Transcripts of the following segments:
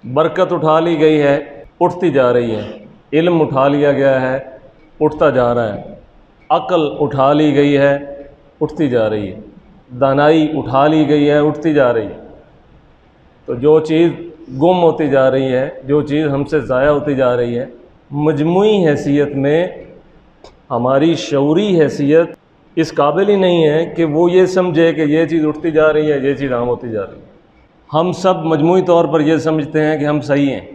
बरकत उठा ली गई है, उठती जा रही है। इल्म उठा लिया गया है, उठता जा रहा है। अक्ल उठा ली गई है, उठती जा रही है। दानाई उठा ली गई है, उठती जा रही है। तो जो चीज़ गुम होती जा रही है, जो चीज़ हमसे ज़ाया होती जा रही है, मजमूई हैसियत में हमारी शऊरी हैसियत इस काबिल ही नहीं है कि वो ये समझे कि ये चीज़ उठती जा रही है, ये चीज़ आम होती जा रही है। हम सब मजमूई तौर पर ये समझते हैं कि हम सही हैं,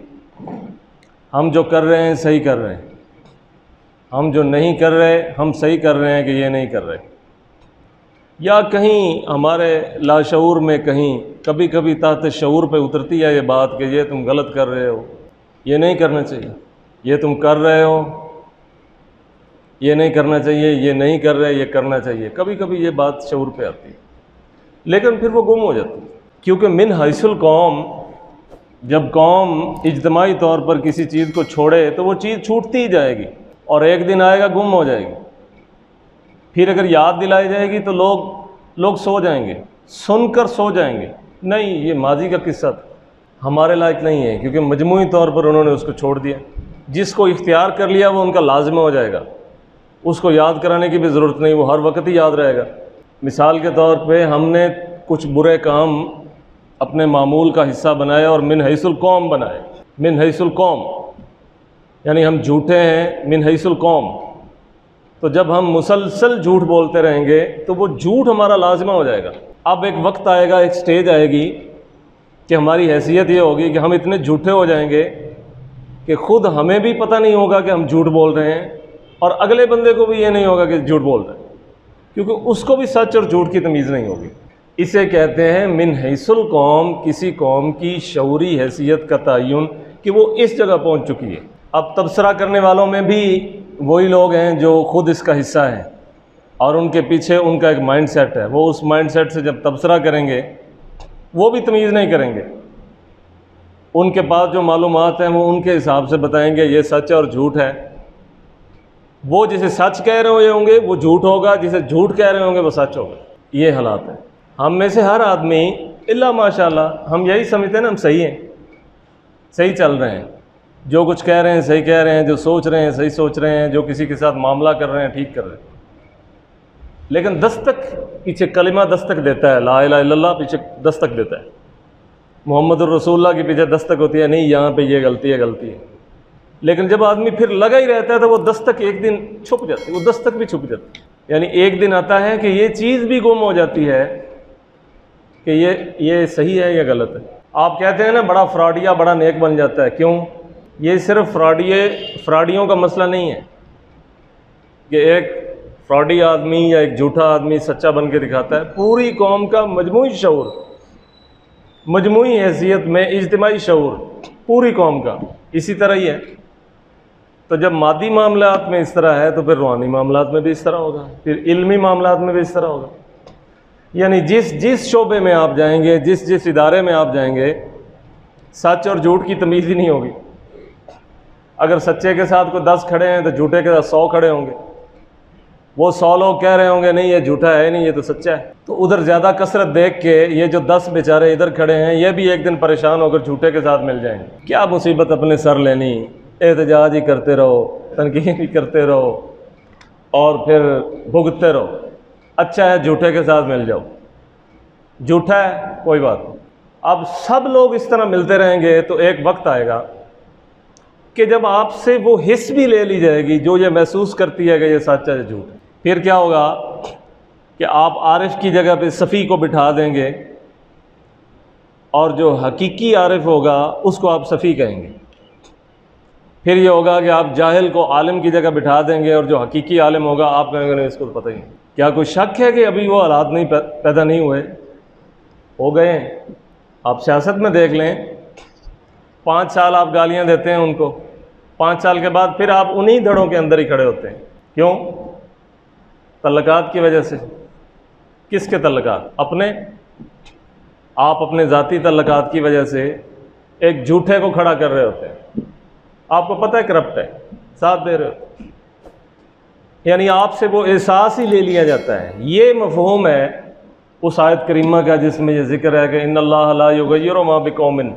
हम जो कर रहे हैं सही कर रहे हैं, हम जो नहीं कर रहे हम सही कर रहे हैं कि ये नहीं कर रहे। या कहीं हमारे लाशऊर में कहीं कभी कभी ताहत शऊर पे उतरती है ये बात कि ये तुम गलत कर रहे हो, ये नहीं करना चाहिए, ये तुम कर रहे हो, ये नहीं करना चाहिए, ये नहीं कर रहे, ये करना चाहिए। कभी कभी ये बात शऊर पे आती है, लेकिन फिर वो गुम हो जाती है। क्योंकि मिन हैसुल कौम, जब कौम इज्तमाई तौर पर किसी चीज़ को छोड़े तो वो चीज़ छूटती ही जाएगी और एक दिन आएगा गुम हो जाएगी। फिर अगर याद दिलाई जाएगी तो लोग सो जाएंगे, सुनकर सो जाएंगे। नहीं, ये माजी का किस्सा था, हमारे लायक नहीं है, क्योंकि मजमूई तौर पर उन्होंने उसको छोड़ दिया। जिसको इख्तियार कर लिया वो उनका लाजिम हो जाएगा, उसको याद कराने की भी ज़रूरत नहीं, वो हर वक्त ही याद रहेगा। मिसाल के तौर पे हमने कुछ बुरे काम अपने मामूल का हिस्सा बनाए और मिन हैसुल कौम बनाए। मिन हैसुल कौम यानी हम झूठे हैं मिन हैसुल कौम। तो जब हम मुसलसल झूठ बोलते रहेंगे तो वो झूठ हमारा लाजिमा हो जाएगा। अब एक वक्त आएगा, एक स्टेज आएगी कि हमारी हैसियत ये होगी कि हम इतने झूठे हो जाएंगे कि ख़ुद हमें भी पता नहीं होगा कि हम झूठ बोल रहे हैं और अगले बंदे को भी ये नहीं होगा कि झूठ बोल रहे हैं, क्योंकि उसको भी सच और झूठ की तमीज़ नहीं होगी। इसे कहते हैं मिन हैसुल कौम, किसी कौम की शऊरी हैसियत का तयन कि वो इस जगह पहुंच चुकी है। अब तबसरा करने वालों में भी वही लोग हैं जो ख़ुद इसका हिस्सा हैं और उनके पीछे उनका एक माइंड सेट है। वो उस माइंड सेट से जब तबसरा करेंगे वो भी तमीज़ नहीं करेंगे, उनके पास जो मालूमात हैं वो उनके हिसाब से बताएंगे ये सच और झूठ है। वो जिसे सच कह रहे होंगे वो झूठ होगा, जिसे झूठ कह रहे होंगे वो सच होगा। ये हालात है। हम में से हर आदमी इल्ला माशाल्लाह हम यही समझते हैं ना हम सही हैं, सही चल रहे हैं, जो कुछ कह रहे हैं सही कह रहे हैं, जो सोच रहे हैं सही सोच रहे हैं, जो किसी के साथ मामला कर रहे हैं ठीक कर रहे हैं। लेकिन दस्तक पीछे कलिमा दस्तक देता है, ला इलाहा इल्लल्लाह पीछे दस्तक देता है, मुहम्मदुर रसूलुल्लाह के पीछे दस्तक होती है, नहीं यहाँ पे ये गलती है गलती है। लेकिन जब आदमी फिर लगा ही रहता है तो वो दस्तक एक दिन छुप जाती है, वो दस्तक भी छुप जाती है। यानी एक दिन आता है कि ये चीज़ भी गुम हो जाती है कि ये सही है या गलत है। आप कहते हैं ना बड़ा फ्रॉडिया बड़ा नेक बन जाता है, क्यों? ये सिर्फ फ्रॉडियों का मसला नहीं है कि एक फ्रॉडी आदमी या एक झूठा आदमी सच्चा बन के दिखाता है। पूरी कौम का मजमूई शऊर, मजमूई हैसियत में इज्तिमाई शऊर पूरी कौम का इसी तरह ही है। तो जब मादी मामलात में इस तरह है तो फिर रूहानी मामलात में भी इस तरह होगा, फिर इल्मी मामलात में भी इस तरह होगा। यानी जिस शोबे में आप जाएंगे, जिस इदारे में आप जाएंगे, सच और झूठ की तमीज़ ही नहीं होगी। अगर सच्चे के साथ कोई 10 खड़े हैं तो झूठे के साथ 100 खड़े होंगे। वो 100 लोग कह रहे होंगे नहीं ये झूठा है नहीं ये तो सच्चा है। तो उधर ज़्यादा कसरत देख के ये जो 10 बेचारे इधर खड़े हैं ये भी एक दिन परेशान होकर झूठे के साथ मिल जाएंगे। क्या मुसीबत अपने सर लेनी, एहतजाज ही करते रहो, तनकीद ही करते रहो और फिर भुगतते रहो। अच्छा है झूठे के साथ मिल जाओ, झूठा है कोई बात नहीं। अब सब लोग इस तरह मिलते रहेंगे तो एक वक्त आएगा कि जब आपसे वो हिस्स भी ले ली जाएगी जो ये महसूस करती है कि ये सच है झूठ है। फिर क्या होगा कि आप आरिफ की जगह पे सफ़ी को बिठा देंगे और जो हकीकी आरिफ होगा उसको आप सफ़ी कहेंगे। फिर ये होगा कि आप जाहिल को आलिम की जगह बिठा देंगे और जो हकीकी आलिम होगा आप कहेंगे नहीं इसको तो पता ही नहीं। क्या कोई शक है कि अभी वो हालात नहीं पैदा नहीं हुए, हो गए हैं? आप सियासत में देख लें, 5 साल आप गालियां देते हैं उनको, 5 साल के बाद फिर आप उन्हीं धड़ों के अंदर ही खड़े होते हैं। क्यों? तल्लकात की वजह से। किसके तल्लकात? अपने। आप अपने ज़ाती तल्लकात की वजह से एक झूठे को खड़ा कर रहे होते हैं, आपको पता है करप्ट है, साथ दे रहे हो, यानी आपसे वो एहसास ही ले लिया जाता है। ये मफ़हूम है उस आयत करीमा का जिसमें ये जिक्र है कि इन्नल्लाह ला युग़य्यिरु मा बिक़ौमिन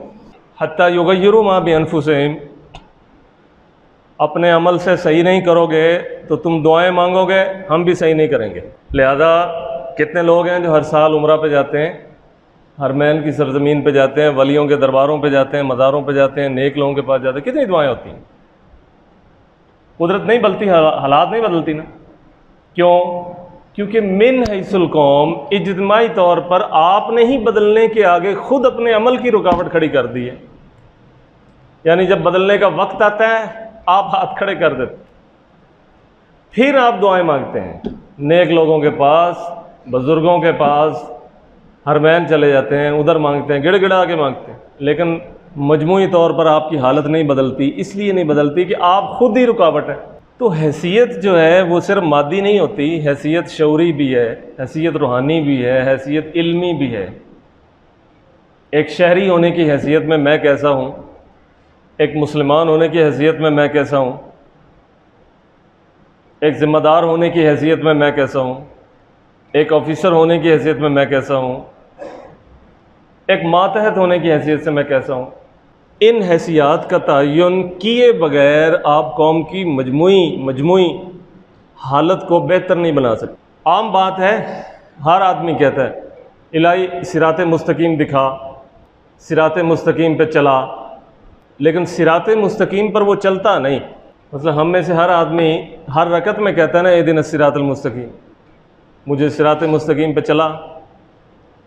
हत्ता युगय्यिरू मा बिअन्फुसिहिम, अपने अमल से सही नहीं करोगे तो तुम दुआएं मांगोगे, हम भी सही नहीं करेंगे। लिहाजा कितने लोग हैं जो हर साल उम्रा पे जाते हैं, हरमैन की सरजमीन पे जाते हैं, वलियों के दरबारों पे जाते हैं, मज़ारों पे जाते हैं, नेक लोगों के पास जाते हैं, कितनी दुआएं होती हैं। कुदरत नहीं बदलती, हालात नहीं बदलती ना। क्यों? क्योंकि मिन हैसुल कौम, इज्तिमाई तौर पर आपने ही बदलने के आगे खुद अपने अमल की रुकावट खड़ी कर दी है। यानी जब बदलने का वक्त आता है आप हाथ खड़े कर देते, फिर आप दुआएं मांगते हैं, नेक लोगों के पास, बुजुर्गों के पास, हरमैन चले जाते हैं, उधर मांगते हैं, गिड़गिड़ा के मांगते हैं, लेकिन मजमूई तौर पर आपकी हालत नहीं बदलती। इसलिए नहीं बदलती कि आप खुद ही रुकावट है। तो हैसियत जो है वो सिर्फ मादी नहीं होती, हैसियत शऊरी भी है, हैसियत रूहानी भी है, हैसियत इल्मी भी है। एक शहरी होने की हैसियत में मैं कैसा हूँ, एक मुसलमान होने की हैसियत में मैं कैसा हूँ, एक ज़िम्मेदार होने की हैसियत में मैं कैसा हूँ, एक ऑफिसर होने की हैसियत में मैं कैसा हूँ, एक मातहत होने की हैसियत से मैं कैसा हूँ। इन हैसियत का तयन किए बगैर आप कौम की मजमूई हालत को बेहतर नहीं बना सकते। आम बात है, हर आदमी कहता है इलाही सिराते मुस्तकीम दिखा, सिराते मुस्तकीम पे चला, लेकिन सिराते मुस्तकीम पर वो चलता नहीं। मतलब हम में से हर आदमी हर रकत में कहता है ना, ए दिन सिरातल मुस्तकीम, मुझे सिराते मुस्तकीम पे चला।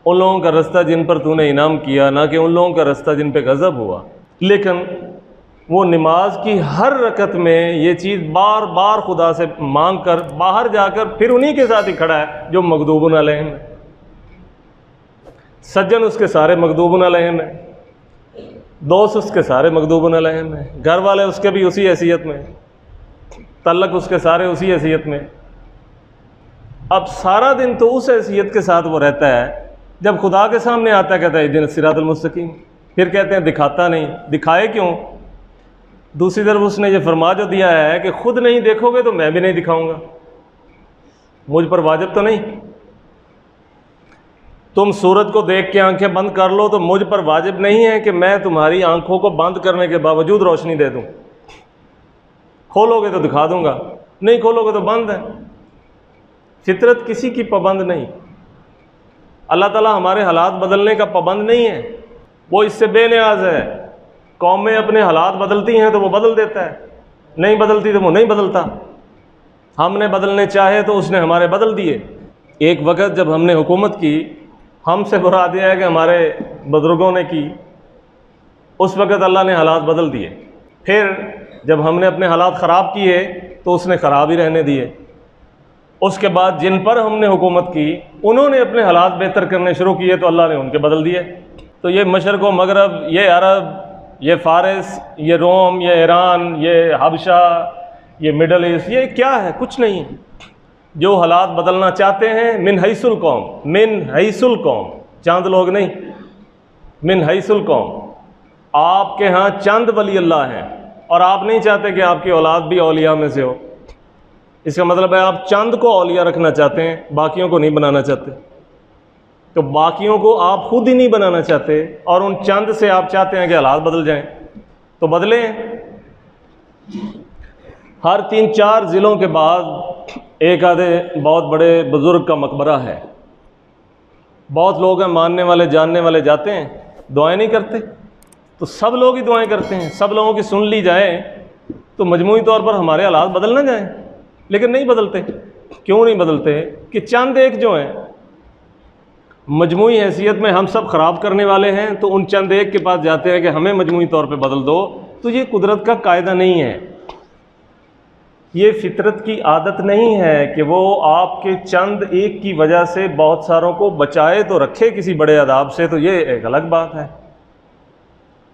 उन लोगों का रास्ता जिन पर तूने इनाम किया, ना कि उन लोगों का रास्ता जिन पे गज़ब हुआ। लेकिन वो नमाज की हर रकत में ये चीज़ बार बार खुदा से मांग कर बाहर जाकर फिर उन्हीं के साथ ही खड़ा है जो मगदूबुन अलैहिम है। सज्जन उसके सारे मगदूबुन अलैहिम है, दोस्त उसके सारे मगदूबुन अलैहिम है, घर वाले उसके भी उसी हैसियत में, तल्लक उसके सारे उसी हैसियत में। अब सारा दिन तो उस हैसियत के साथ वो रहता है, जब खुदा के सामने आता है कहता है इहदिना सिरातल मुस्तकीम, फिर कहते हैं दिखाता नहीं। दिखाए क्यों? दूसरी तरफ उसने ये फरमा जो दिया है कि खुद नहीं देखोगे तो मैं भी नहीं दिखाऊंगा, मुझ पर वाजिब तो नहीं। तुम सूरज को देख के आंखें बंद कर लो तो मुझ पर वाजिब नहीं है कि मैं तुम्हारी आंखों को बंद करने के बावजूद रोशनी दे दूं। खोलोगे तो दिखा दूंगा, नहीं खोलोगे तो बंद है। फितरत किसी की पाबंद नहीं। अल्लाह ताला हमारे हालात बदलने का पाबंद नहीं है, वो इससे बेनियाज है। कौमें अपने हालात बदलती हैं तो वो बदल देता है, नहीं बदलती तो वो नहीं बदलता। हमने बदलने चाहे तो उसने हमारे बदल दिए। एक वक्त जब हमने हुकूमत की, हमसे मुराद है कि हमारे बुजुर्गों ने की, उस वक़्त अल्लाह ने हालात बदल दिए। फिर जब हमने अपने हालात ख़राब किए तो उसने ख़राब ही रहने दिए। उसके बाद जिन पर हमने हुकूमत की उन्होंने अपने हालात बेहतर करने शुरू किए तो अल्लाह ने उनके बदल दिए। तो ये मशरक़ व मगरब, ये अरब, ये फ़ारिस, ये रोम, ये ईरान, ये हबशा, ये मिडल ईस्ट, ये क्या है? कुछ नहीं है। जो हालात बदलना चाहते हैं मिन हैसुल कौम, मिन हैसुल कौम, चंद लोग नहीं, मिन हैसुल कौम। आपके यहाँ चंद वली अल्लाह हैं और आप नहीं चाहते कि आपकी औलाद भी औलिया में से हो। इसका मतलब है आप चंद को औलिया रखना चाहते हैं, बाकियों को नहीं बनाना चाहते। तो बाकियों को आप खुद ही नहीं बनाना चाहते और उन चंद से आप चाहते हैं कि हालात बदल जाएं, तो बदलें। हर 3-4 ज़िलों के बाद एक आधे बहुत बड़े बुज़ुर्ग का मकबरा है। बहुत लोग हैं मानने वाले, जानने वाले, जाते हैं, दुआएं नहीं करते। तो सब लोग ही दुआएं करते हैं, सब लोगों की सुन ली जाए तो मजमूई तौर पर हमारे हालात बदल ना जाएं, लेकिन नहीं बदलते। क्यों नहीं बदलते? कि चंद एक जो हैं मजमूई हैसियत में हम सब ख़राब करने वाले हैं, तो उन चंद एक के पास जाते हैं कि हमें मजमूई तौर पे बदल दो। तो ये कुदरत का कायदा नहीं है, ये फितरत की आदत नहीं है कि वो आपके चंद एक की वजह से बहुत सारों को बचाए तो रखे किसी बड़े अदाब से, तो ये एक अलग बात है।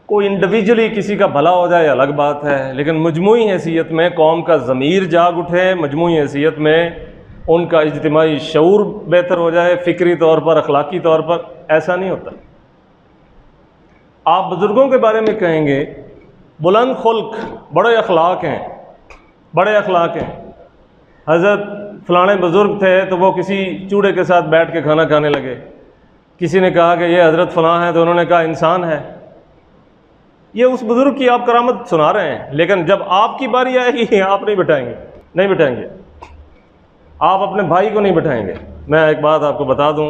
कोई इंडिविजुअली किसी का भला हो जाए अलग बात है, लेकिन मजमूई हैसियत में कौम का ज़मीर जाग उठे, मजमूई हैसियत में उनका इज्तिमाई शऊर बेहतर हो जाए, फ़िक्री तौर पर, अखलाकी तौर पर, ऐसा नहीं होता। आप बुज़ुर्गों के बारे में कहेंगे बुलंद खुल्क, बड़े अखलाक हैं, बड़े अखलाक हैं। हज़रत फ़लाने बुज़ुर्ग थे तो वो किसी चूड़े के साथ बैठ के खाना खाने लगे। किसी ने कहा कि ये हज़रत फ़लाँ हैं तो उन्होंने कहा इंसान है। ये उस बुज़ुर्ग की आप करामत सुना रहे हैं, लेकिन जब आपकी बारी आएगी आप नहीं बिठाएंगे, नहीं बिठाएंगे, आप अपने भाई को नहीं बिठाएंगे। मैं एक बात आपको बता दूं,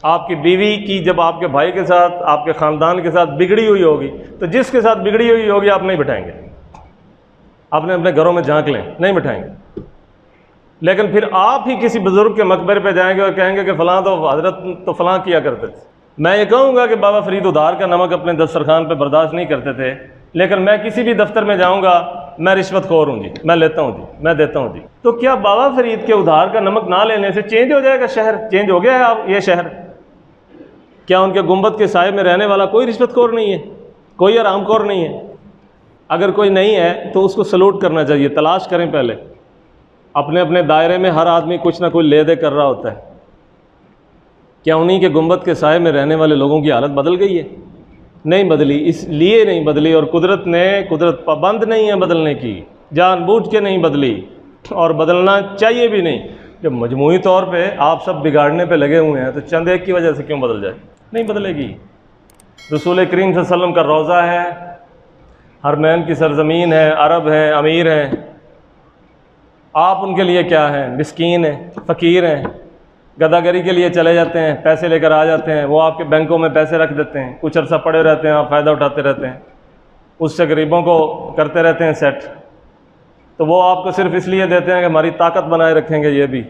आपकी बीवी की जब आपके भाई के साथ, आपके ख़ानदान के साथ बिगड़ी हुई होगी, तो जिसके साथ बिगड़ी हुई होगी आप नहीं बिठाएंगे, आपने अपने घरों में झांक लें, नहीं बिठाएंगे। लेकिन फिर आप ही किसी बुज़ुर्ग के मकबरे पे जाएंगे और कहेंगे कि फ़लाँ तो हज़रत तो फ़लाँ किया करते थे। मैं ये कहूँगा कि बाबा फ़रीद उधार का नमक अपने दस्तरखान पे बर्दाश्त नहीं करते थे, लेकिन मैं किसी भी दफ्तर में जाऊँगा, मैं रिश्वतखोर हूँ जी, मैं लेता हूँ जी, मैं देता हूँ जी। तो क्या बाबा फ़रीद के उधार का नमक ना लेने से चेंज हो जाएगा शहर? चेंज हो गया है आप ये शहर? क्या उनके गुंबद के साए में रहने वाला कोई रिश्वतखोर नहीं है, कोई हरामखोर नहीं है? अगर कोई नहीं है तो उसको सलूट करना चाहिए। तलाश करें पहले, अपने अपने दायरे में हर आदमी कुछ ना कुछ ले दे कर रहा होता है। क्या उन्हीं के गुंबद के साए में रहने वाले लोगों की हालत बदल गई है? नहीं बदली, इसलिए नहीं बदली, और कुदरत पाबंद नहीं है बदलने की, जानबूझ के नहीं बदली, और बदलना चाहिए भी नहीं। जब मजमूई तौर पे आप सब बिगाड़ने पे लगे हुए हैं तो चंद एक की वजह से क्यों बदल जाए? नहीं बदलेगी। रसूल करीम सल्लल्लाहु अलैहि वसल्लम का रोज़ा है, हरमैन की सरज़मीन है, अरब हैं, अमीर हैं, आप उनके लिए क्या हैं? मिस्कीन हैं, फ़कीर हैं, गदागरी के लिए चले जाते हैं, पैसे लेकर आ जाते हैं, वो आपके बैंकों में पैसे रख देते हैं, कुछ अर्सा पड़े रहते हैं, आप फ़ायदा उठाते रहते हैं, उससे गरीबों को करते रहते हैं सेट। तो वो आपको सिर्फ इसलिए देते हैं कि हमारी ताकत बनाए रखेंगे, ये भी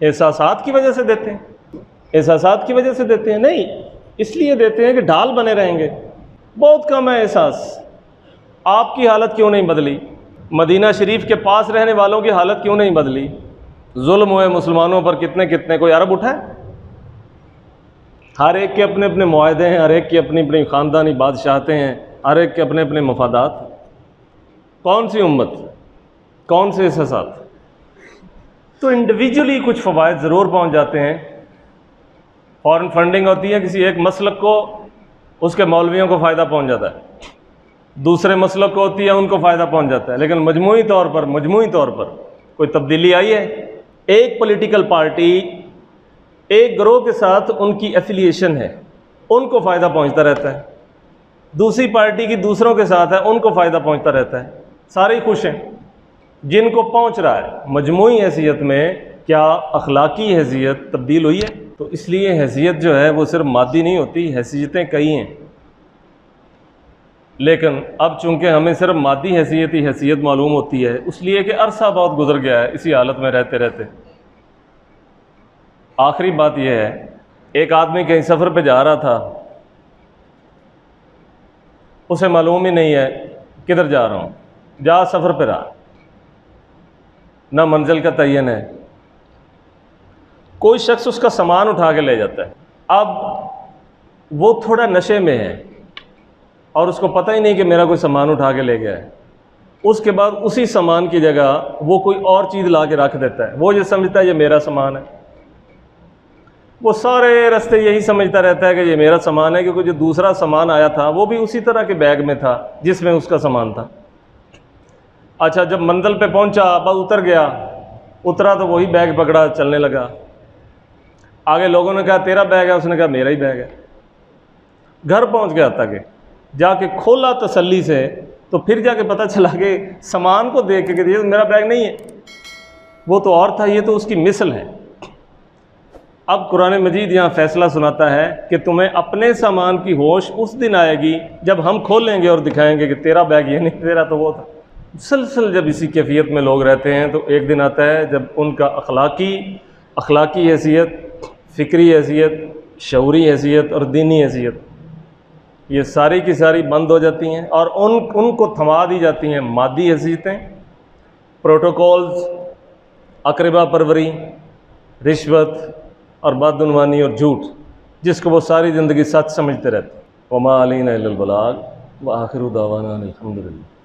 एहसासात की वजह से देते हैं, एहसासात की वजह से देते हैं, नहीं इसलिए देते हैं कि ढाल बने रहेंगे। बहुत कम है एहसास। आपकी हालत क्यों नहीं बदली? मदीना शरीफ के पास रहने वालों की हालत क्यों नहीं बदली? जुल्म हुए मुसलमानों पर कितने कितने, कोई अरब उठा है? हर एक के अपने अपने मुआहदे हैं, हर एक की अपनी अपनी ख़ानदानी बादशाहतें हैं, हर एक के अपने अपने मफादात। कौन सी उम्मत, कौन से एहसास? तो इंडिविजुअली कुछ फ़वाइद ज़रूर पहुँच जाते हैं। फ़ॉरेन फंडिंग होती है, किसी एक मसलक को, उसके मौलवियों को फ़ायदा पहुँच जाता है, दूसरे मसलक को होती है, उनको फ़ायदा पहुँच जाता है। लेकिन मजमूई तौर पर कोई तब्दीली आई है? एक पॉलिटिकल पार्टी एक गिरोह के साथ उनकी एफिलिएशन है, उनको फ़ायदा पहुँचता रहता है, दूसरी पार्टी की दूसरों के साथ है, उनको फ़ायदा पहुँचता रहता है, सारे खुश हैं जिनको पहुँच रहा है। मजमूई हैसियत में क्या अखलाकी हैसियत तब्दील हुई है? तो इसलिए हैसियत जो है वो सिर्फ मादी नहीं होती, हैसियतें कई हैं। लेकिन अब चूँकि हमें सिर्फ मादी हैसियत ही हैसियत मालूम होती है, इसलिए कि अरसा बहुत गुजर गया है इसी हालत में रहते रहते। आखिरी बात यह है, एक आदमी कहीं सफ़र पे जा रहा था, उसे मालूम ही नहीं है किधर जा रहा हूँ, जा सफ़र पे रहा, ना मंजिल का तयन है। कोई शख्स उसका सामान उठा के ले जाता है। अब वो थोड़ा नशे में है और उसको पता ही नहीं कि मेरा कोई सामान उठा के ले गया है। उसके बाद उसी सामान की जगह वो कोई और चीज़ ला के रख देता है। वो ये समझता है ये मेरा सामान है, वो सारे रास्ते यही समझता रहता है कि ये मेरा सामान है, क्योंकि जो दूसरा सामान आया था वो भी उसी तरह के बैग में था जिसमें उसका सामान था। अच्छा, जब मंजिल पे पहुंचा, बस उतर गया, उतरा तो वही बैग पकड़ा, चलने लगा। आगे लोगों ने कहा तेरा बैग है, उसने कहा मेरा ही बैग है। घर पहुंच गया तक जाके खोला तसल्ली से, तो फिर जाके पता चला कि सामान को देख के ये मेरा बैग नहीं है, वो तो और था, ये तो उसकी मिसल है। अब कुरान मजीद यहाँ फ़ैसला सुनाता है कि तुम्हें अपने सामान की होश उस दिन आएगी जब हम खोलेंगे और दिखाएंगे कि तेरा बैग ये नहीं, तेरा तो वो था। मुसलसल जब इसी कैफियत में लोग रहते हैं तो एक दिन आता है जब उनका अखलाकी हैसियत, फ़िक्री हैसियत, शऊरी हैसियत और दीनी हैसियत, ये सारी की सारी बंद हो जाती हैं और उनको थमा दी जाती हैं मादी हैसियतें, प्रोटोकॉल्स, अकरबा परवरी, रिश्वत और बदउनवानी और झूठ, जिसको वो सारी ज़िंदगी सच समझते रहते हैं। वमा अलैना इल्लल बलाग व आखिरु दावाना अनिल हम्दुलिल्लाह।